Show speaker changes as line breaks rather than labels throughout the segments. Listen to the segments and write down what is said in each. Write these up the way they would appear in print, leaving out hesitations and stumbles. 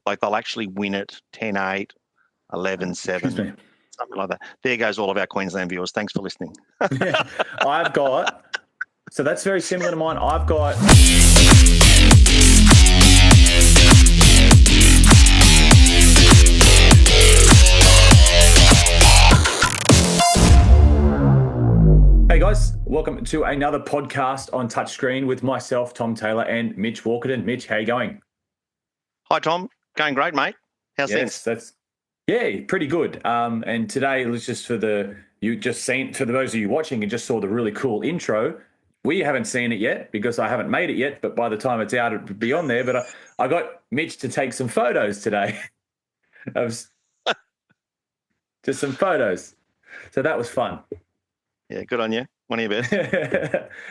Like they'll actually win it 10-8, 11-7,
Excuse me.
something like that. There goes all of our Queensland viewers. Thanks for listening.
Yeah, so that's very similar to mine. I've got. Hey guys, welcome to another podcast on Touchscreen with myself, Tom Taylor, and Mitch Walkerton. Mitch, how you going?
Hi, Tom. Going great, mate. How's things?
Yeah, pretty good. And today, it was just for those of you watching and just saw the really cool intro. We haven't seen it yet because I haven't made it yet, but by the time it's out, it'll be on there. But I got Mitch to take some photos today of just some photos. So that was fun.
Yeah, good on you. One of your best.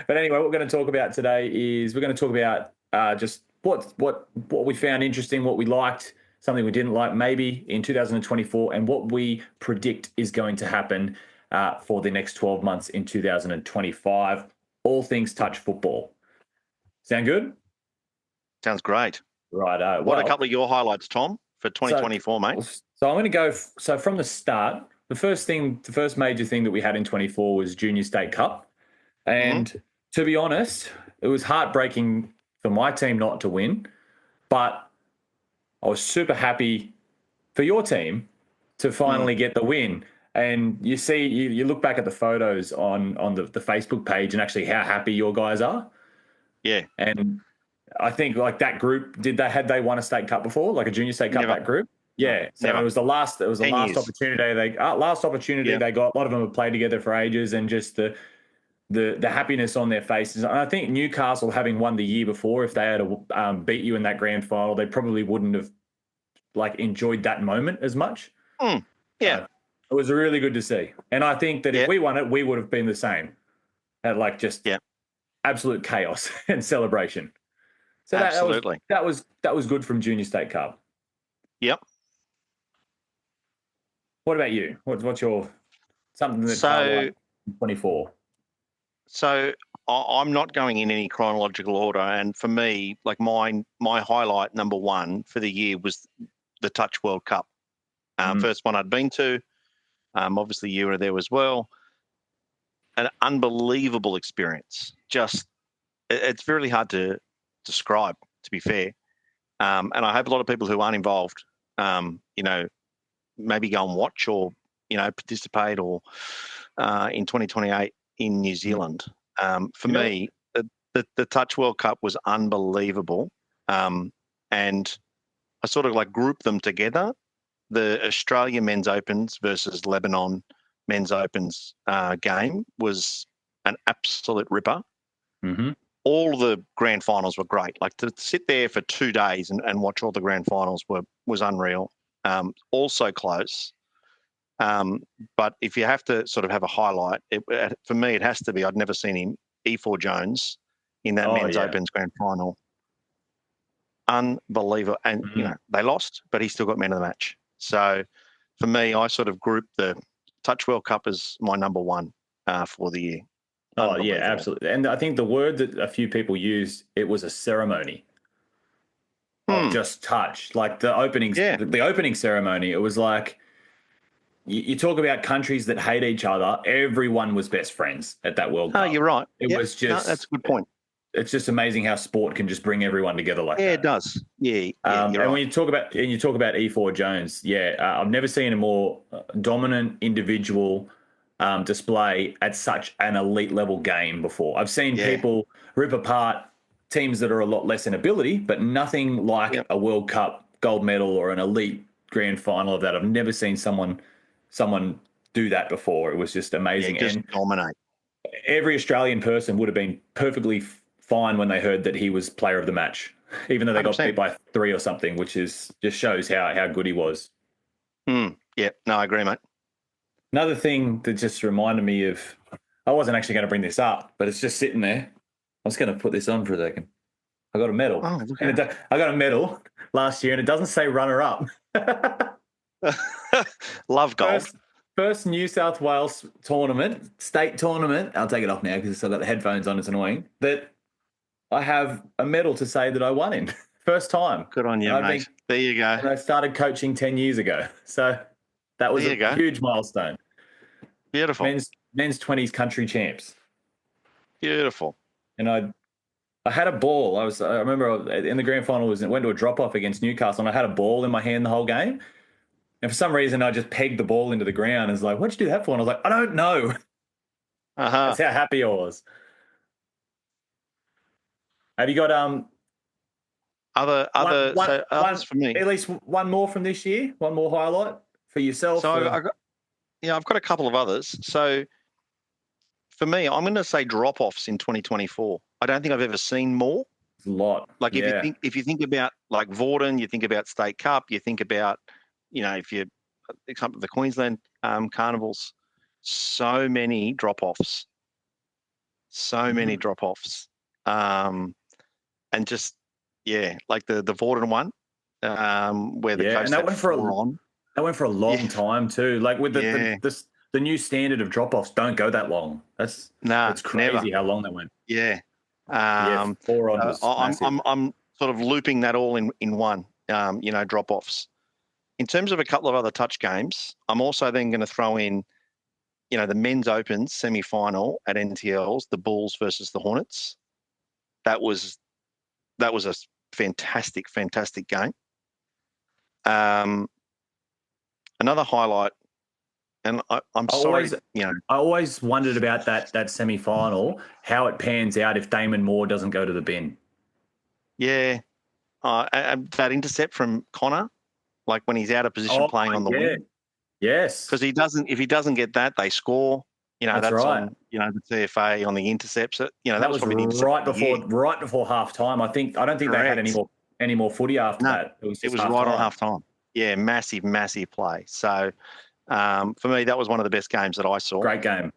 But anyway, what we're going to talk about today is we're going to talk about just what we found interesting, what we liked, something we didn't like maybe in 2024, and what we predict is going to happen for the next 12 months in 2025. All things touch football. Sound good?
Sounds great.
Right.
What a couple of your highlights, Tom, for 2024, mate?
So I'm going to go. So from the start, the first major thing that we had in 24 was Junior State Cup. And to be honest, it was heartbreaking for my team not to win, but I was super happy for your team to finally get the win. And you see, you look back at the photos on the Facebook page and actually how happy your guys are.
Yeah.
And I think like that group, had they won a state cup before, like a Junior State Cup,
Never.
That group? Yeah. So
Never.
it was the last opportunity they got. A lot of them have played together for ages, and just the happiness on their faces. And I think Newcastle, having won the year before, if they had beat you in that grand final, they probably wouldn't have like enjoyed that moment as much.
Yeah.
It was really good to see. And I think that if we won it, we would have been the same. At like just absolute chaos and celebration. So
absolutely.
That was good from Junior State Cup.
Yep.
What about you? What's your something that's 24?
So I'm not going in any chronological order, and for me, like my highlight number one for the year was the Touch World Cup. First one I'd been to. Obviously, you were there as well. An unbelievable experience. Just, it's really hard to describe, to be fair. And I hope a lot of people who aren't involved, maybe go and watch or, participate or in 2028 in New Zealand. For me, the Touch World Cup was unbelievable. And I sort of like grouped them together. The Australia Men's Opens versus Lebanon Men's Opens game was an absolute ripper. All the grand finals were great. Like to sit there for 2 days and watch all the grand finals was unreal. Also close. But if you have to sort of have a highlight, for me, it has to be, I'd never seen him, E4 Jones in that Men's Opens grand final. Unbelievable. And, they lost, but he still got man of the match. So for me, I sort of grouped the Touch World Cup as my number one for the year.
Oh, yeah, absolutely. And I think the word that a few people used, it was a ceremony of just touch. Like the opening ceremony, it was like, you talk about countries that hate each other, everyone was best friends at that World Cup.
Oh, you're right.
It was just...
that's a good point.
It's just amazing how sport can just bring everyone together like that.
Yeah, it does. Yeah,
and
right.
when you talk about E4 Jones, I've never seen a more dominant individual display at such an elite level game before. I've seen people rip apart teams that are a lot less in ability, but nothing like a World Cup gold medal or an elite grand final of that. I've never seen someone do that before. It was just amazing.
Just
and
dominate.
Every Australian person would have been perfectly fine when they heard that he was player of the match, even though they 100%. Got beat by 3 or something, which just shows how good he was.
Yeah, no, I agree, mate.
Another thing that just reminded me of, I wasn't actually going to bring this up, but it's just sitting there. I was going to put this on for a second. I got a medal.
Oh,
okay. I got a medal last year, and it doesn't say runner-up.
Love gold.
First New South Wales state tournament. I'll take it off now because I've got the headphones on. It's annoying. That I have a medal to say that I won in First time.
Good on you, mate. There you go.
And I started coaching 10 years ago. So that was a huge milestone.
Beautiful.
Men's 20s country champs.
Beautiful.
And I had a ball. I remember in the grand final went to a drop off against Newcastle, and I had a ball in my hand the whole game. And for some reason, I just pegged the ball into the ground. And was like, "What'd you do that for?" And I was like, "I don't know." That's how happy I was. Have you got others for me? At least one more from this year. One more highlight for yourself.
So I've got a couple of others. So for me, I'm going to say drop-offs in 2024. I don't think I've ever seen more.
It's a lot.
Like if you think about like Vorden, you think about State Cup, you think about, if you come to the Queensland carnivals, so many drop-offs. Many drop-offs. And just, like the Vorden one, where the coast had on.
That went for a long time too. Like with the new standard of drop-offs, don't go that long. It's crazy never. How long that went.
Yeah.
4 on was massive.
I'm sort of looping that all in one, drop-offs. In terms of a couple of other touch games, I'm also then going to throw in, the men's opens semi-final at NTLs, the Bulls versus the Hornets. That was a fantastic, fantastic game. Another highlight, and I'm sorry,
I always wondered about that semi-final, how it pans out if Damon Moore doesn't go to the bin.
Yeah. That intercept from Connor, like when he's out of position playing on the wing.
Yes.
Because if he doesn't get that, they score. That's right. On, the CFA on the intercepts. That was probably
right before half time. I don't think they had any more footy after that.
It was right on half time. Yeah, massive, massive play. So for me, that was one of the best games that I saw.
Great game.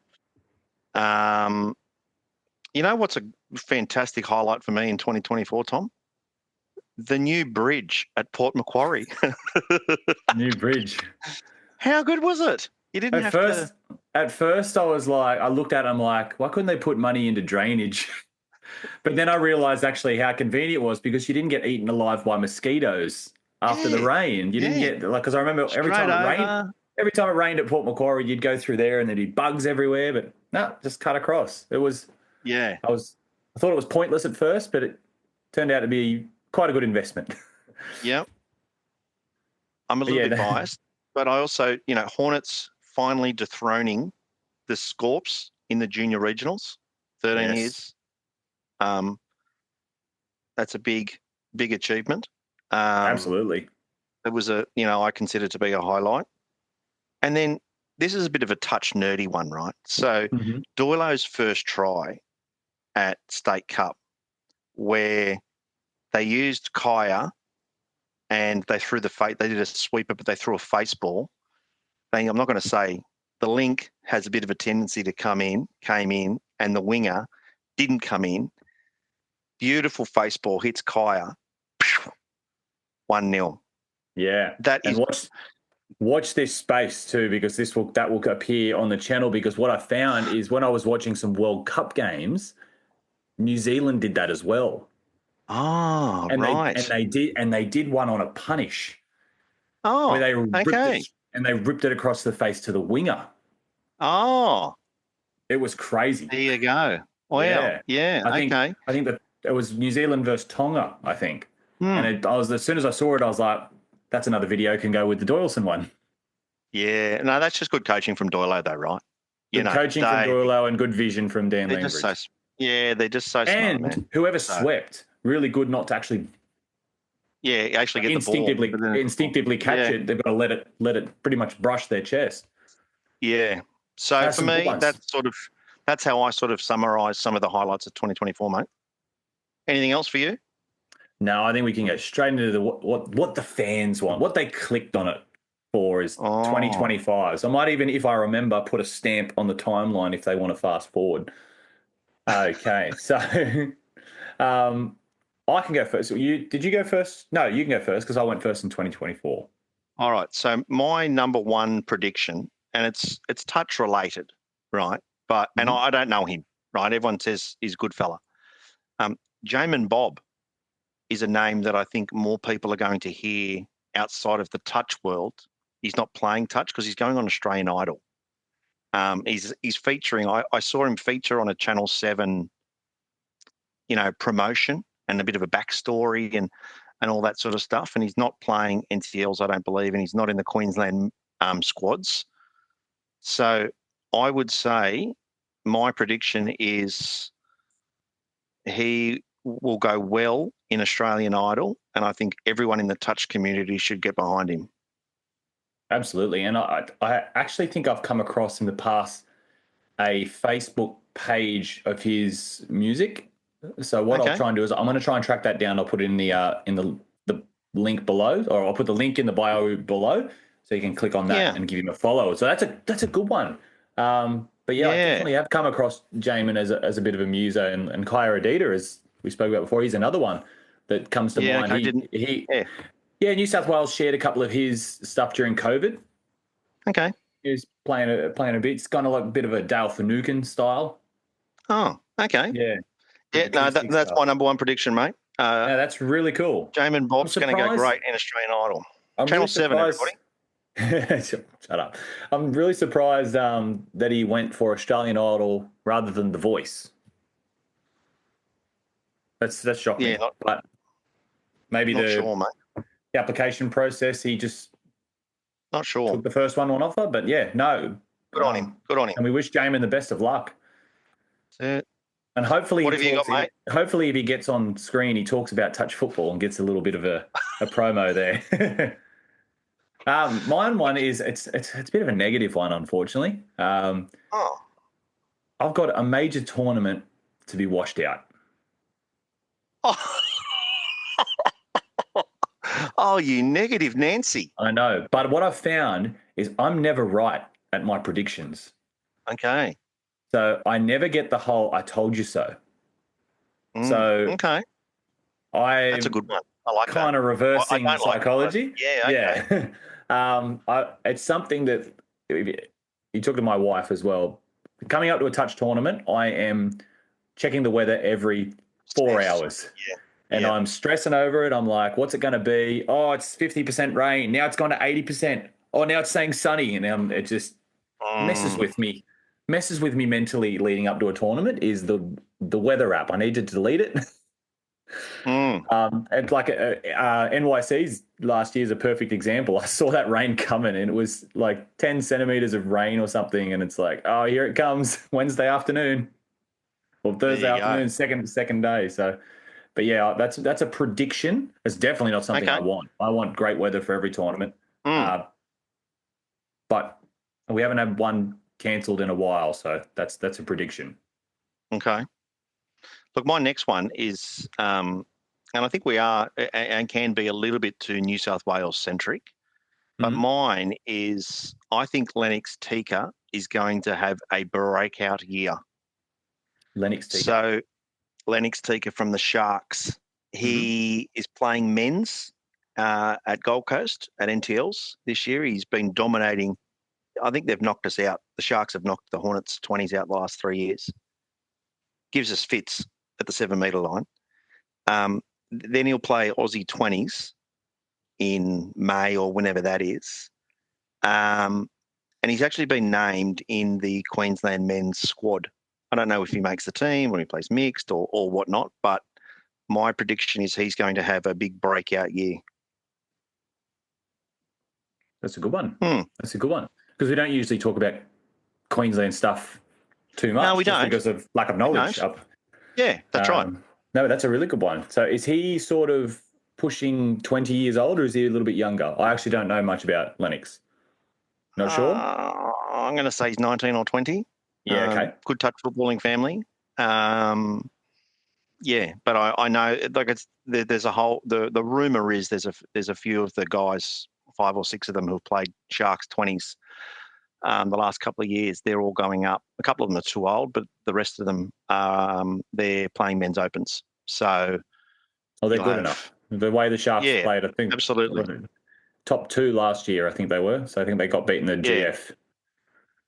What's a fantastic highlight for me in 2024, Tom? The new bridge at Port Macquarie.
New bridge.
How good was it? You didn't have to...
At first, I looked at it, I'm like, why couldn't they put money into drainage? But then I realised actually how convenient it was because you didn't get eaten alive by mosquitoes after the rain. You didn't get, because I remember every time it rained at Port Macquarie, you'd go through there and there'd be bugs everywhere, but no, just cut across. It was... Yeah. I thought it was pointless at first, but it turned out to be quite a good investment.
Yeah. I'm a little bit biased, but I also, Hornets finally dethroning the Scorps in the junior regionals, 13 years. That's a big achievement.
Absolutely.
It was I consider to be a highlight. And then this is a bit of a touch nerdy one, right? So Doylo's first try at State Cup, where they used Kaya and they did a sweeper, but they threw a face ball. I'm not going to say the link has a bit of a tendency to came in, and the winger didn't come in. Beautiful face ball hits Kaya, 1-0.
Yeah, watch this space too, because that will appear on the channel. Because what I found is when I was watching some World Cup games, New Zealand did that as well.
Oh, right.
They did one on a punish.
Oh,
where they ripped it across the face to the winger.
Oh,
it was crazy.
There you go. Wow. Yeah.
I think that it was New Zealand versus Tonga, I think. And as soon as I saw it, I was like, that's another video can go with the Doyleson one.
Yeah. No, that's just good coaching from Doylo, though, right?
Good coaching from Doylo and good vision from Dan Langridge.
They're just so smart, man.
And whoever swept, really good not to actually...
Yeah, actually get the ball.
Instinctively catch it. They've got to let it pretty much brush their chest.
Yeah. So for me, that's how I sort of summarise some of the highlights of 2024, mate. Anything else for you?
No, I think we can go straight into what the fans want. What they clicked on it for is 2025. So I might even, if I remember, put a stamp on the timeline if they want to fast forward. Okay, so I can go first. Did you go first? No, you can go first because I went first in 2024.
All right. So my number one prediction, and it's touch related, right? But and I don't know him, right? Everyone says he's a good fella. Jamin Bob is a name that I think more people are going to hear outside of the touch world. He's not playing touch because he's going on Australian Idol. He's featuring. I saw him feature on a Channel 7, promotion and a bit of a backstory and all that sort of stuff. And he's not playing NTLs, I don't believe, and he's not in the Queensland squads. So I would say my prediction is he will go well in Australian Idol, and I think everyone in the touch community should get behind him.
Absolutely. And I actually think I've come across in the past a Facebook page of his music. So what I'll try and do is I'm going to try and track that down. I'll put it in the link below, or I'll put the link in the bio below, so you can click on that and give him a follow. So that's a good one. But I definitely have come across Jamin as a bit of a muser, and Kaya Adida, as we spoke about before, he's another one that comes to mind. New South Wales shared a couple of his stuff during COVID.
Okay.
He was playing a bit. It's kind of like a bit of a Dale Finucane style.
Oh, okay.
Yeah.
Yeah, no, that's my number one prediction, mate.
That's really cool.
Jamin Bob's going to go great in Australian Idol. Channel 7, everybody.
Shut up. I'm really surprised that he went for Australian Idol rather than The Voice. That's shocking.
Yeah,
but maybe
sure, mate.
The application process, he just
not sure
took the first one on offer. But good
on him. Good on him.
And we wish Jamin the best of luck.
That's it.
And hopefully,
what have you got, mate?
Hopefully, if he gets on screen, he talks about touch football and gets a little bit of a promo there. Mine one is it's a bit of a negative one, unfortunately. I've got a major tournament to be washed out.
Oh, you negative Nancy.
I know, but what I've found is I'm never right at my predictions.
Okay.
So I never get the whole "I told you so."
Okay. That's a good one. I like
kind of reversing psychology.
Okay.
It's something that you talk to my wife as well. Coming up to a touch tournament, I am checking the weather every 4 hours.
Yeah.
And I'm stressing over it. I'm like, what's it going to be? Oh, it's 50% rain. Now it's gone to 80%. Oh, now it's saying sunny. And it just messes with me. Messes with me mentally leading up to a tournament is the weather app. I need to delete it. And like NYC's last year is a perfect example. I saw that rain coming, and it was like 10 centimeters of rain or something. And it's like, oh, here it comes Wednesday afternoon or Thursday afternoon, second day. So, but that's a prediction. It's definitely not something I want. I want great weather for every tournament. But we haven't had one cancelled in a while, so that's a prediction.
Okay. Look, my next one is, and I think we are and can be a little bit too New South Wales centric, but mine is I think Lennox Tika is going to have a breakout year.
Lennox Tika.
So Lennox Tika from the Sharks. He is playing men's at Gold Coast at NTLs this year. He's been dominating. I think they've knocked us out. The Sharks have knocked the Hornets 20s out the last 3 years. Gives us fits at the 7 metre line. Then he'll play Aussie 20s in May or whenever that is. And he's actually been named in the Queensland men's squad. I don't know if he makes the team or he plays mixed or whatnot, but my prediction is he's going to have a big breakout year.
That's a good one. That's a good one. Because we don't usually talk about Queensland stuff too much.
No, we don't.
Because of lack of knowledge.
Yeah, that's right.
No, that's a really good one. So is he sort of pushing 20 years old, or is he a little bit younger? I actually don't know much about Lennox. Not sure?
I'm going to say he's 19 or 20.
Yeah, okay.
Good touch footballing family. Yeah, but I know like there's a whole the rumor is there's a few of the guys, 5 or 6 of them who've played Sharks 20s the last couple of years. They're all going up. A couple of them are too old, but the rest of them they're playing men's opens. So
they're good enough. The way the Sharks played, I think
absolutely
top 2 last year. I think they were. So I think they got beaten in the GF.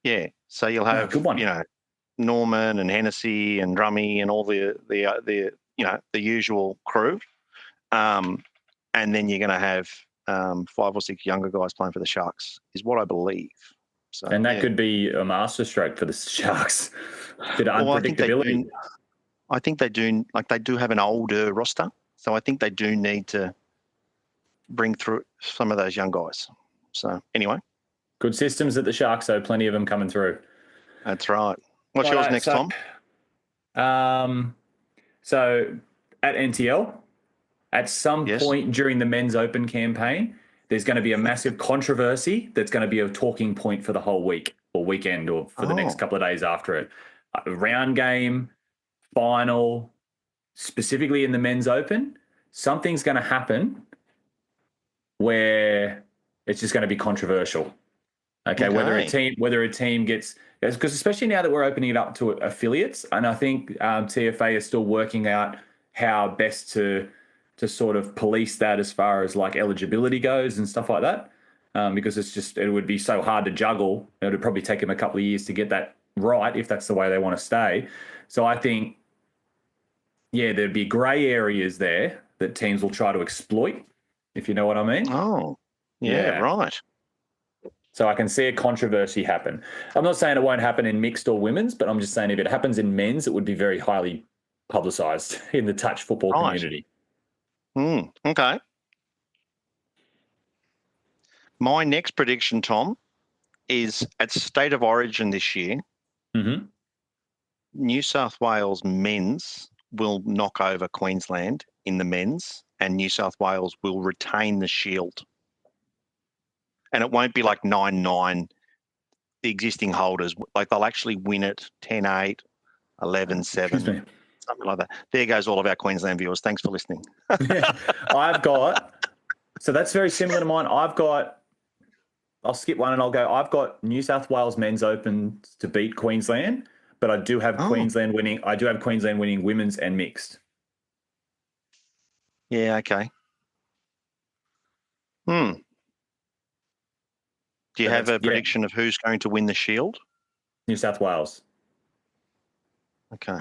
Yeah. So you'll have
good one.
Norman and Hennessey and Drummy and all the usual crew. And then you're going to have 5 or 6 younger guys playing for the Sharks, is what I believe. So,
and that could be a masterstroke for the Sharks. Bit of
well,
unpredictability.
I think they do. Like, they do have an older roster, so I think they do need to bring through some of those young guys. So anyway,
good systems at the Sharks, though. Plenty of them coming through.
That's right. What's yours next, Tom?
So at NTL, at some point during the Men's Open campaign, there's going to be a massive controversy that's going to be a talking point for the whole week or weekend or for the next couple of days after it. A round game, final, specifically in the Men's Open, something's going to happen where it's just going to be controversial. Okay, whether a team gets, because especially now that we're opening it up to affiliates, and I think TFA is still working out how best to sort of police that as far as like eligibility goes and stuff like that, because it would be so hard to juggle. It would probably take them a couple of years to get that right if that's the way they want to stay. So I think, there'd be grey areas there that teams will try to exploit, if you know what I mean.
Oh, yeah. Right.
So I can see a controversy happen. I'm not saying it won't happen in mixed or women's, but I'm just saying if it happens in men's, it would be very highly publicised in the touch football community.
Okay. My next prediction, Tom, is at State of Origin this year, New South Wales men's will knock over Queensland in the men's, and New South Wales will retain the shield. And it won't be like 9-9, the existing holders. Like, they'll actually win it 10-8, 11-7, something like that. There goes all of our Queensland viewers. Thanks for listening.
So that's very similar to mine. I'll skip one and I've got New South Wales men's open to beat Queensland, but I do have Queensland winning. I do have Queensland winning women's and mixed.
Yeah, okay. Do you have a prediction of who's going to win the Shield?
New South Wales.
Okay.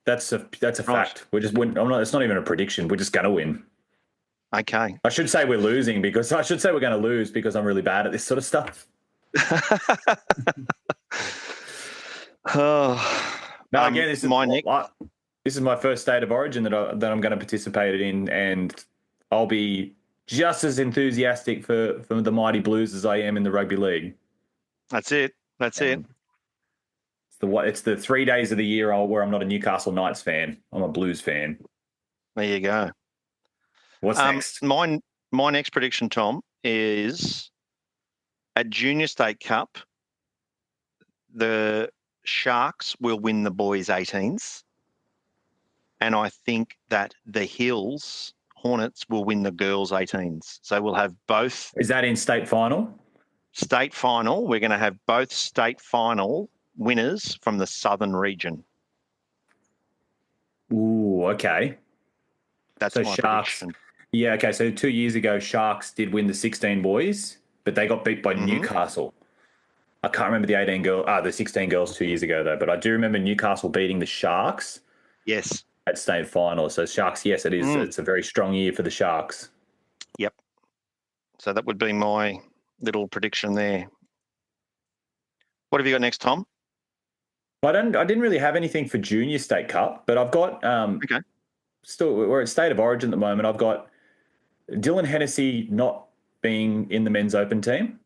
That's a fact. We're just win. It's not even a prediction. We're just going to win.
Okay.
I should say we're losing because we're going to lose because I'm really bad at this sort of stuff. Again, this is my first State of Origin that I'm going to participate in, and I'll be just as enthusiastic for the Mighty Blues as I am in the rugby league.
That's it.
It's the 3 days of the year where I'm not a Newcastle Knights fan. I'm a Blues fan.
There you go.
What's next?
My next prediction, Tom, is at Junior State Cup, the Sharks will win the boys' 18s. And I think that the Hornets will win the girls' 18s. So we'll have both.
Is that in state final?
State final. We're going to have both state final winners from the southern region.
Ooh, okay.
That's my
Sharks.
prediction.
Yeah, okay. So 2 years ago, Sharks did win the 16 boys, but they got beat by Newcastle. I can't remember the 16 girls 2 years ago, though, but I do remember Newcastle beating the Sharks.
Yes.
At state final. So Sharks, yes, it is. It's a very strong year for the Sharks.
Yep. So that would be my little prediction there. What have you got next, Tom?
I didn't really have anything for Junior State Cup, but I've got still we're at State of Origin at the moment. I've got Dylan Hennessey not being in the men's open team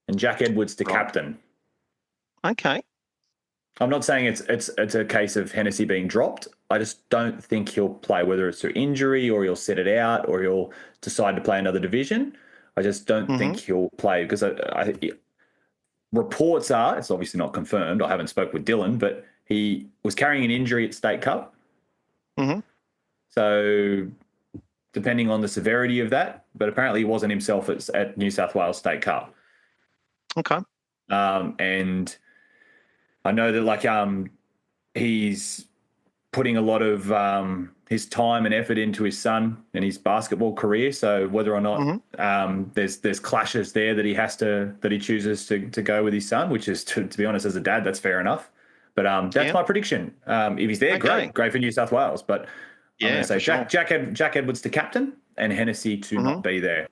and Jack Edwards to captain.
Okay.
I'm not saying it's a case of Hennessey being dropped. I just don't think he'll play, whether it's through injury or he'll sit it out or he'll decide to play another division. I just don't think he'll play because reports are, it's obviously not confirmed. I haven't spoke with Dylan, but he was carrying an injury at State Cup. So depending on the severity of that, but apparently he wasn't himself at New South Wales State Cup.
Okay.
And I know that he's putting a lot of his time and effort into his son and his basketball career. So whether or not there's clashes there that he chooses to go with his son, which is to be honest, as a dad, that's fair enough. But that's my prediction. If he's there, great for New South Wales. But I'm going
Yeah,
to say
for sure.
Jack Edwards to captain and Hennessey to not be there.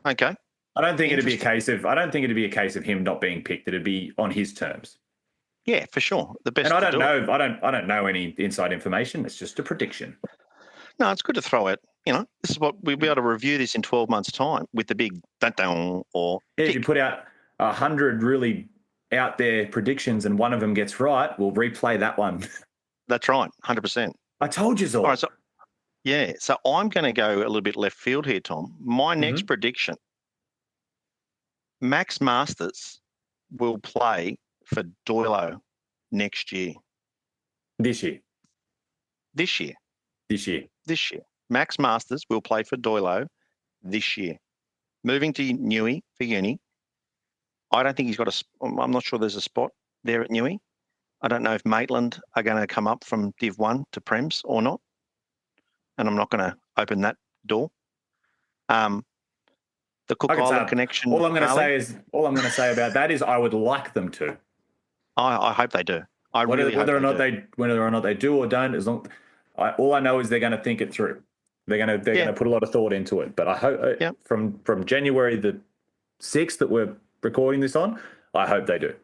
Okay.
I don't think it'd be a case of him not being picked. It'd be on his terms.
Yeah, for sure. The best.
And I don't know any inside information. It's just a prediction.
No, it's good to throw it. This is what we'll be able to review this in 12 months' time with the big dun or
if you put out 100 really out there predictions and one of them gets right, we'll replay that one.
That's right, 100%.
I told you so.
All right, so I'm going to go a little bit left field here, Tom. My next prediction: Max Masters will play for Doylo next year.
This year.
Max Masters will play for Doylo this year. Moving to Newey for uni. I don't think he's got I'm not sure there's a spot there at Newey. I don't know if Maitland are going to come up from Div 1 to Prems or not. And I'm not going to open that door. The Cook Island connection.
All I'm going to say about that is I would like them to.
I hope they do. Whether or not
they do or don't, all I know is they're going to think it through. They're going to put a lot of thought into it. But I hope from January the 6th that we're recording this on, I hope they do.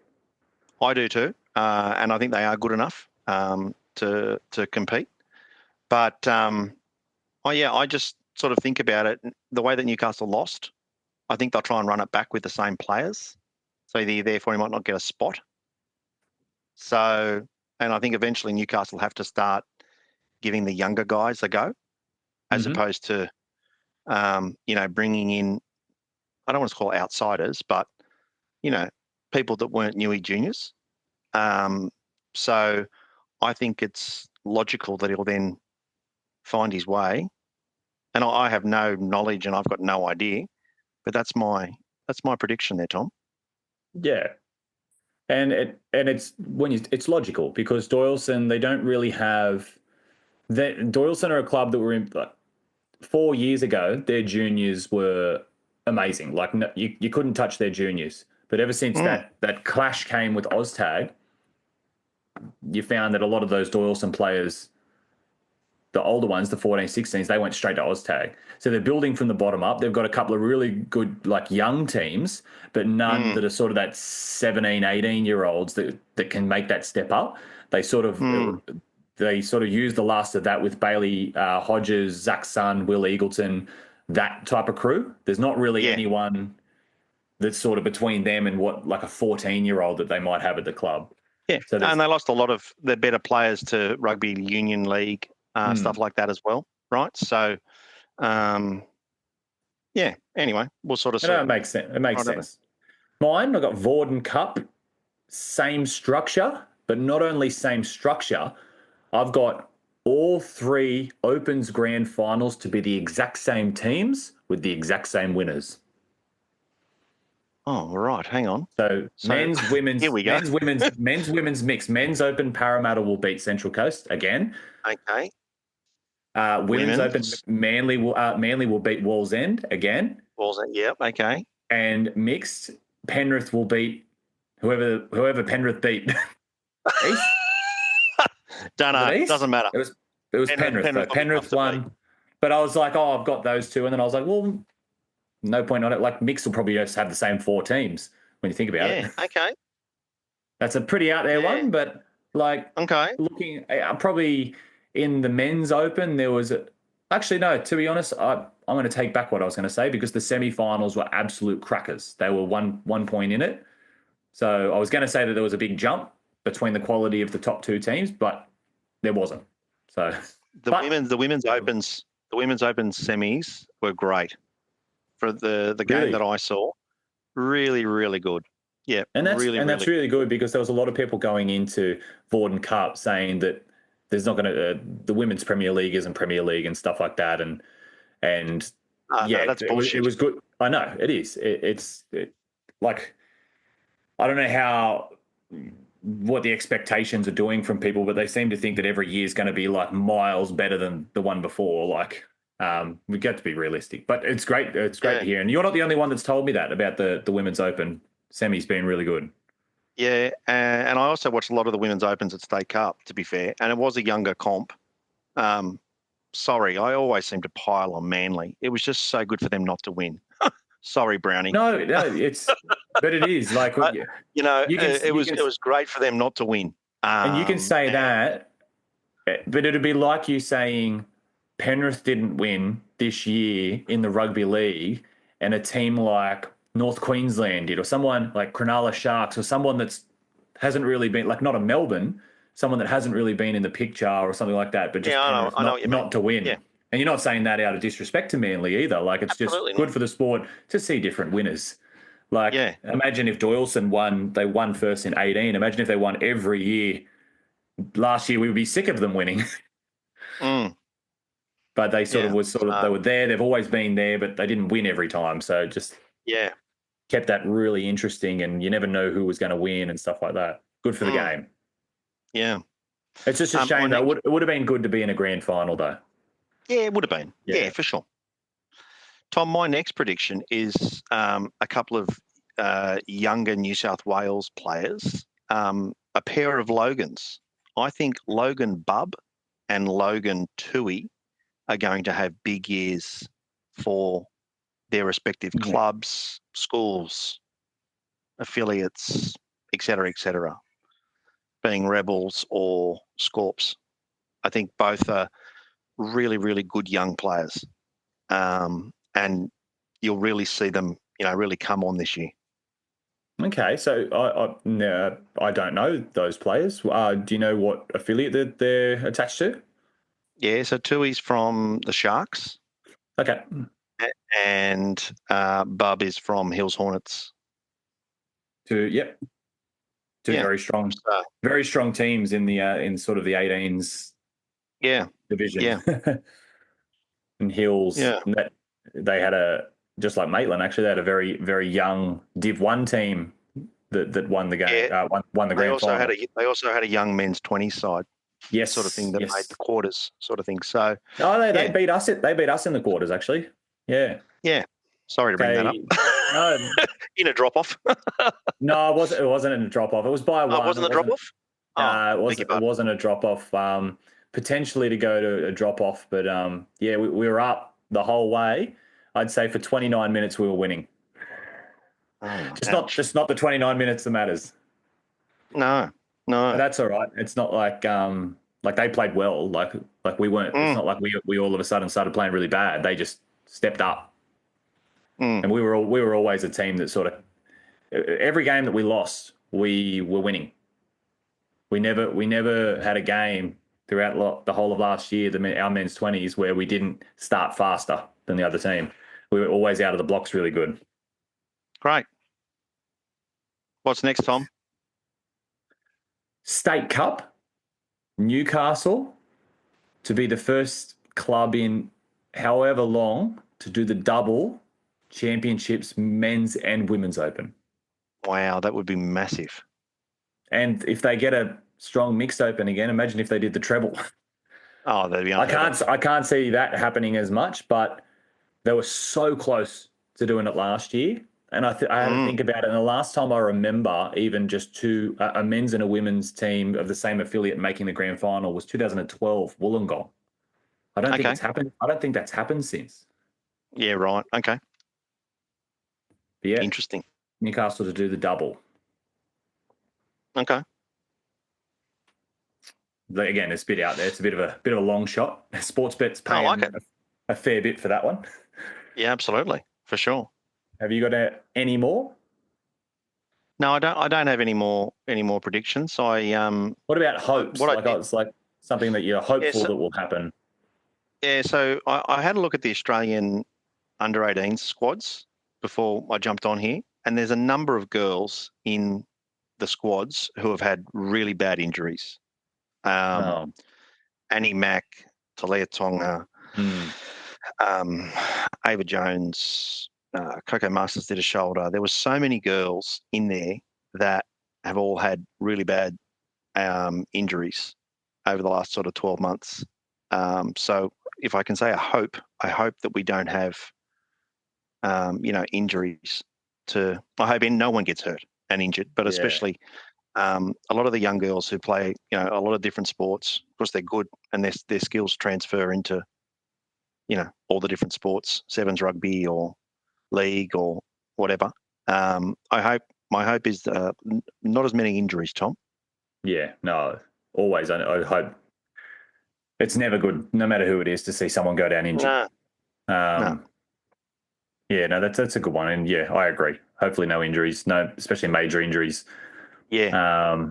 I do too, and I think they are good enough to compete. But I just sort of think about it the way that Newcastle lost. I think they'll try and run it back with the same players, so therefore he might not get a spot. So, and I think eventually Newcastle have to start giving the younger guys a go, as opposed to bringing in, I don't want to call it outsiders, but people that weren't Newey juniors. So I think it's logical that he'll then find his way. And I have no knowledge and I've got no idea, but that's my prediction there, Tom.
Yeah. And it's logical because Doyleson, they don't really have Doyleson are a club that were in 4 years ago, their juniors were amazing. Like you couldn't touch their juniors. But ever since that clash came with OzTag, you found that a lot of those Doyleson players, the older ones, the 14, 16s, they went straight to OzTag. So they're building from the bottom up. They've got a couple of really good, young teams, but none that are sort of that 17, 18-year-olds that can make that step up. They sort of use the last of that with Bailey Hodges, Zach Sun, Will Eagleton, that type of crew. There's not really anyone that's sort of between them and what a 14-year-old that they might have at the club.
Yeah, so and they lost a lot of their better players to Rugby Union League, stuff like that as well, right? So, anyway, we'll sort of see.
It makes sense. It makes sense. Mine, I've got Vorden Cup, same structure, but not only same structure, I've got all 3 Opens Grand Finals to be the exact same teams with the exact same winners.
Oh, right. Hang on.
So men's, women's,
here we go.
men's, women's mix. Men's Open, Parramatta will beat Central Coast again.
Okay.
Women's Open, Manly will beat Wallsend again.
Wallsend, yep. Okay.
And mixed, Penrith will beat whoever Penrith beat. East?
Don't know. Doesn't matter.
It was Penrith. Penrith won. But I was like, I've got those 2. And then I was like, well, no point on it. Mix will probably just have the same 4 teams when you think about it.
Yeah, okay.
That's a pretty out there one, but
okay.
Looking probably in the men's open, there was actually, no, to be honest, I'm going to take back what I was going to say because the semi-finals were absolute crackers. They were one point in it. So I was going to say that there was a big jump between the quality of the top 2 teams, but there wasn't. So
the women's opens semis were great for the game that I saw. Really, really good. Yeah,
and that's really good because there was a lot of people going into Vorden Cup saying that there's not going to the women's Premier League isn't Premier League and stuff like that, and
no, that's bullshit.
It was good. I know it is. It's I don't know what the expectations are doing from people, but they seem to think that every year is going to be miles better than the one before. We get to be realistic, but it's great. It's great to hear. And you're not the only one that's told me that about the Women's Open semis being really good.
Yeah, and I also watched a lot of the Women's Opens at State Cup, to be fair, and it was a younger comp. Sorry, I always seem to pile on Manly. It was just so good for them not to win. Sorry, Brownie.
No, but it is like
you know, it was great for them not to win.
And you can say that, but it'd be like you saying Penrith didn't win this year in the rugby league, and a team like North Queensland did, or someone like Cronulla Sharks, or someone that's hasn't really been, like, not a Melbourne, someone that hasn't really been in the picture or something like that, but just
I know what you mean.
Not to win.
Yeah.
And you're not saying that out of disrespect to Manly either. Like, it's
Absolutely
just good
not.
for the sport to see different winners. Like, imagine if Doyleson won, they won first in 18. Imagine if they won every year. Last year, we would be sick of them winning. But they they were there. They've always been there, but they didn't win every time. So just kept that really interesting, and you never know who was going to win and stuff like that. Good for the game.
Yeah.
It's just a shame, though. It would have been good to be in a grand final, though.
Yeah, it would have been. Yeah, for sure. Tom, my next prediction is a couple of younger New South Wales players, a pair of Logans. I think Logan Bubb and Logan Tui are going to have big years for their respective clubs, schools, affiliates, etc., being Rebels or Scorps. I think both are really, really good young players. And you'll really see them, really come on this year.
Okay, so I don't know those players. Do you know what affiliate that they're attached to?
Yeah, so Tui's from the Sharks.
Okay.
And Bub is from Hills Hornets. Two
very strong teams in the in sort of the 18s. Division.
Yeah.
And Hills. Yeah. They had just like Maitland, actually, they had a very, very young Div 1 team that won the game. Won the grand final.
They also had a young men's 20s side.
Yes,
sort of thing that made the quarters, sort of thing. So
they beat us. They beat us in the quarters, actually. Yeah.
Yeah. Sorry to bring that up.
No,
in a drop off.
No, it wasn't in a drop off. It was by one.
It wasn't a drop off.
It wasn't a drop off. Potentially to go to a drop off, but we were up the whole way. I'd say for 29 minutes we were winning. Just not the 29 minutes that matters.
No.
But that's all right. It's not like they played well. Like we weren't. It's not like we all of a sudden started playing really bad. They just stepped up, and we were always a team that sort of every game that we lost, we were winning. We never had a game throughout the whole of last year, our men's 20s, where we didn't start faster than the other team. We were always out of the blocks really good.
Great. What's next, Tom?
State Cup, Newcastle, to be the first club in however long to do the double championships, men's and women's open.
Wow, that would be massive.
And if they get a strong mixed open again, imagine if they did the treble.
Oh, that'd be
unheard of. I can't see that happening as much, but they were so close to doing it last year. And I had to think about it. And the last time I remember even just a men's and a women's team of the same affiliate making the grand final was 2012, Wollongong. I don't think it's happened. I don't think that's happened since.
Yeah, right. Okay.
But yeah.
Interesting.
Newcastle to do the double.
Okay.
Again, it's a bit out there. It's a bit of a long shot. Sportsbet's paying a fair bit for that one.
Yeah, absolutely, for sure.
Have you got any more?
No, I don't have any more predictions.
What about hopes? It's like something that you're hopeful that will happen.
Yeah, so I had a look at the Australian under-18 squads before I jumped on here, and there's a number of girls in the squads who have had really bad injuries. Annie Mack, Talia Tonga, Ava Jones, Coco Masters did a shoulder. There were so many girls in there that have all had really bad injuries over the last sort of 12 months. So if I can say I hope that we don't have, injuries I hope no one gets hurt and injured, but especially a lot of the young girls who play, a lot of different sports. Of course, they're good and their skills transfer into all the different sports, sevens rugby or league or whatever. My hope is not as many injuries, Tom.
Yeah, no, always. I hope it's never good, no matter who it is, to see someone go down injured.
No.
Yeah, no, that's a good one, and yeah, I agree. Hopefully, no injuries, no, especially major injuries.
Yeah.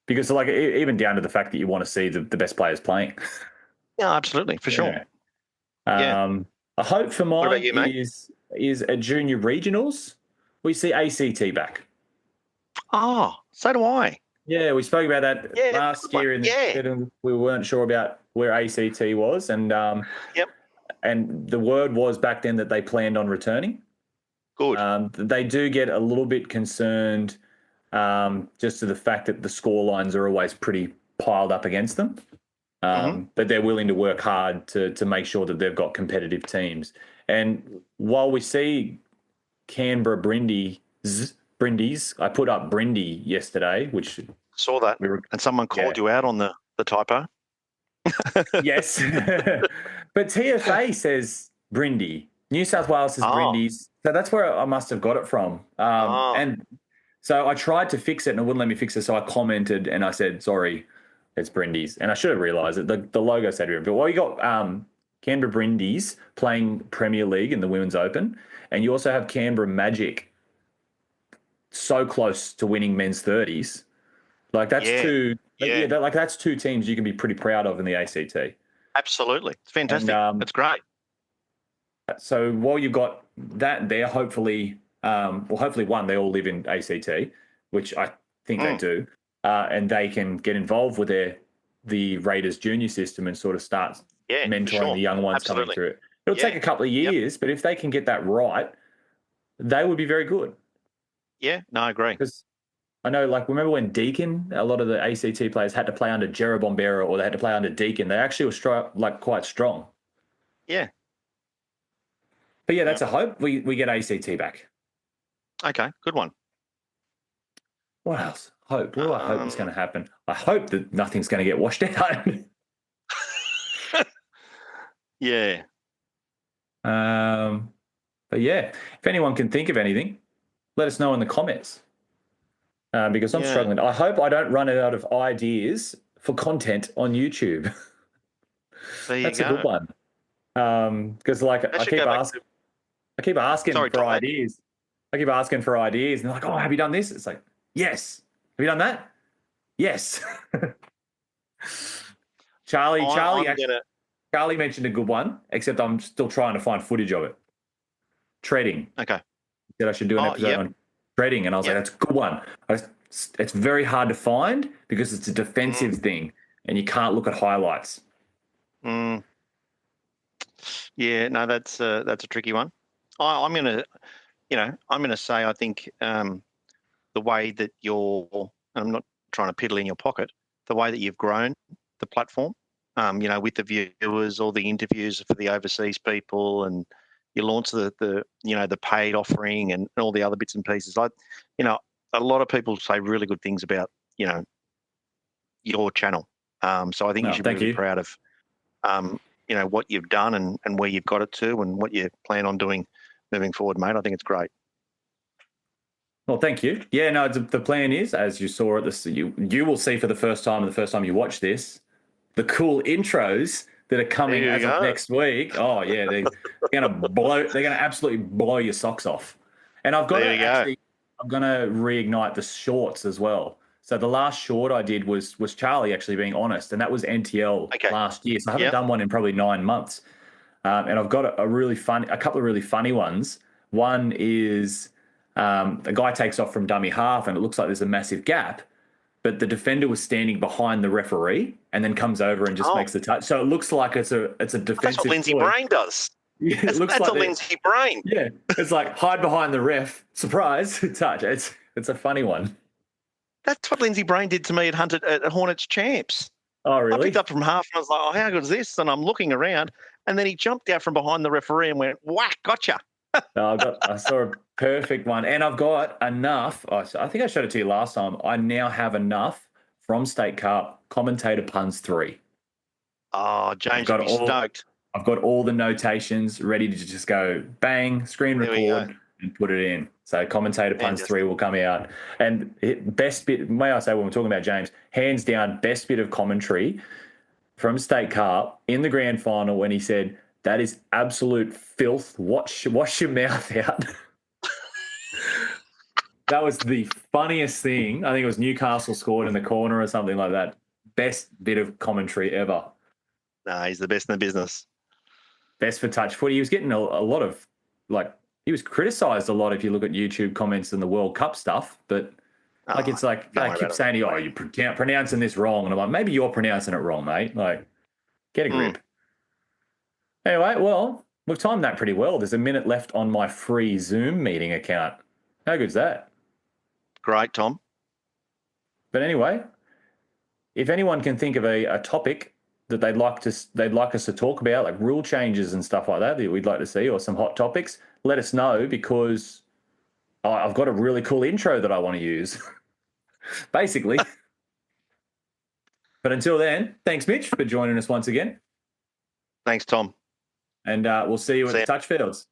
Because like even down to the fact that you want to see the best players playing.
Yeah, absolutely, for sure.
A hope for
What about
mine
you, mate?
is at junior regionals, we see ACT back.
Oh, so do I.
Yeah, we spoke about that
Yeah,
last year, and we weren't sure about where ACT was, and and the word was back then that they planned on returning.
Good.
They do get a little bit concerned just to the fact that the score lines are always pretty piled up against them. But they're willing to work hard to make sure that they've got competitive teams. And while we see Canberra Brindis, I put up Brindy yesterday, which
saw that, and someone called you out on the typo.
Yes, but TFA says Brindy. New South Wales says Brindis, so that's where I must have got it from. And so I tried to fix it, and it wouldn't let me fix it. So I commented and I said, "Sorry, it's Brindis," and I should have realised it. The logo said it. But you got Canberra Brindis playing Premier League in the Women's Open, and you also have Canberra Magic, so close to winning men's 30s. Like that's that's two teams you can be pretty proud of in the ACT.
Absolutely, it's fantastic. That's great.
So while you've got that there, hopefully one, they all live in ACT, which I think they do, and they can get involved with the Raiders junior system and sort of start mentoring the young ones coming through it. It'll take a couple of years, but if they can get that right, they would be very good.
Yeah, no, I agree.
Because I know, like, remember when Deakin, a lot of the ACT players had to play under Jerry Bombera or they had to play under Deakin. They actually were quite strong.
Yeah.
But yeah, that's a hope. We get ACT back.
Okay, good one.
What else? Hope. What do I hope is going to happen? I hope that nothing's going to get washed out.
Yeah.
But yeah, if anyone can think of anything, let us know in the comments. Because I'm struggling. I hope I don't run out of ideas for content on YouTube. That's a good one. Because I keep asking for ideas. I keep asking for ideas, and they're like, "Oh, have you done this?" It's like, "Yes." Have you done that? Yes. Charlie mentioned a good one, except I'm still trying to find footage of it. Treading.
Okay.
He said I should do an episode on treading, and I was like, "That's a good one." It's very hard to find because it's a defensive thing, and you can't look at highlights.
Yeah, no, that's a tricky one. I'm gonna say I think the way that and I'm not trying to piddle in your pocket, the way that you've grown the platform, with the viewers, all the interviews for the overseas people, and you launch the paid offering and all the other bits and pieces. A lot of people say really good things about your channel. So I think you should be really proud of what you've done and where you've got it to and what you plan on doing moving forward, mate. I think it's great.
Well, thank you. Yeah, no, the plan is, as you saw at you will see for the first time, you watch this, the cool intros that are coming as of next week. Oh yeah, they're gonna absolutely blow your socks off. And I'm gonna reignite the shorts as well. So the last short I did was Charlie actually being honest, and that was NTL last year. So I haven't done one in probably 9 months. And I've got a couple of really funny ones. One is the guy takes off from dummy half, and it looks like there's a massive gap, but the defender was standing behind the referee and then comes over and just makes the touch. So it looks like it's a defensive.
That's what Lindsay Brain does.
Yeah,
that's a Lindsay Brain.
Yeah, it's like hide behind the ref, surprise, touch. It's a funny one.
That's what Lindsay Brain did to me at Hornets Champs.
Oh, really?
I picked up from half and I was like, "Oh, how good is this?" And I'm looking around, and then he jumped out from behind the referee and went, "Whack, gotcha."
I saw a perfect one, and I've got enough. I think I showed it to you last time. I now have enough from State Cup commentator puns 3.
Oh, James would be stoked.
I've got all the notations ready to just go bang, screen record, and put it in. So commentator puns 3 will come out. And best bit, may I say, when we're talking about James, hands down, best bit of commentary from State Cup in the grand final when he said, "That is absolute filth. Wash your mouth out." That was the funniest thing. I think it was Newcastle scored in the corner or something like that. Best bit of commentary ever.
Nah, he's the best in the business.
Best for touch footy. He was getting a lot of, he was criticised a lot if you look at YouTube comments and the World Cup stuff. But, I keep saying, "Oh, you're pronouncing this wrong." And I'm like, maybe you're pronouncing it wrong, mate. Like, get a grip. Anyway, well, we've timed that pretty well. There's a minute left on my free Zoom meeting account. How good's that?
Great, Tom.
But anyway, if anyone can think of a topic that they'd like us to talk about, like rule changes and stuff like that we'd like to see, or some hot topics, let us know, because I've got a really cool intro that I want to use, basically. But until then, thanks, Mitch, for joining us once again.
Thanks, Tom.
And we'll see you at the touch fields.